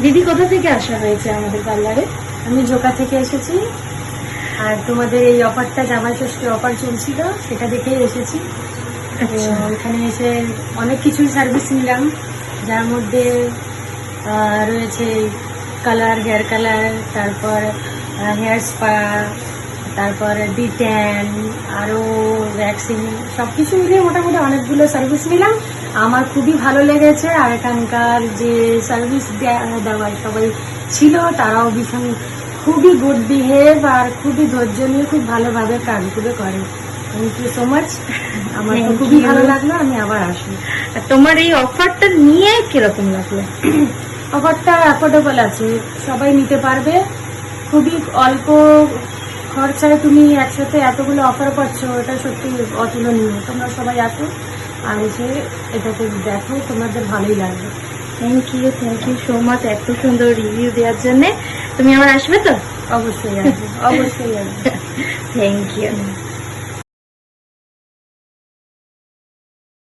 দিদি কোথা থেকে আসা হয়েছে আমাদের পার্লারে? আমি জোকা থেকে এসেছি, আর তোমাদের এই অফারটা জামাই ষষ্ঠী অফার চলছিল সেটা দেখেই এসেছি। আচ্ছা। এখানে এসে অনেক কিছুই সার্ভিস নিলাম, যার মধ্যে রয়েছে কালার, হেয়ার কালার, তারপর হেয়ার স্পা, তারপর ডিট্যান, আরও ভ্যাকসিন, সব কিছু মিলিয়ে মোটামুটি অনেকগুলো সার্ভিস নিলাম। আমার খুবই ভালো লেগেছে, আর এখানকার যে সার্ভিস দেওয়ার সবাই ছিল তারাও ভীষণ খুবই গুড বিহেভ আর খুবই ধৈর্য নিয়ে খুব ভালোভাবে কাজগুলো করে। থ্যাংক ইউ সো মাচ, আমার তো Thank খুবই you. ভালো লাগলো, আমি আবার আসবো। আর তোমার এই অফারটা নিয়ে কিরকম লাগলো? অফারটা অ্যাফোর্ডেবল আছে, সবাই নিতে পারবে, খুবই অল্প খরচায় তুমি একসাথে এতগুলো অফার পাচ্ছ, এটা সত্যি অতুলনীয়। তোমরা সবাই আসো আর এসে এটাকে দেখো, তোমাদের ভালোই লাগবে। থ্যাংক ইউ সো মাচ এত সুন্দর রিভিউ দেওয়ার জন্য। তুমি আবার আসবে তো? অবশ্যই আসবে, অবশ্যই আসবে। Thank you.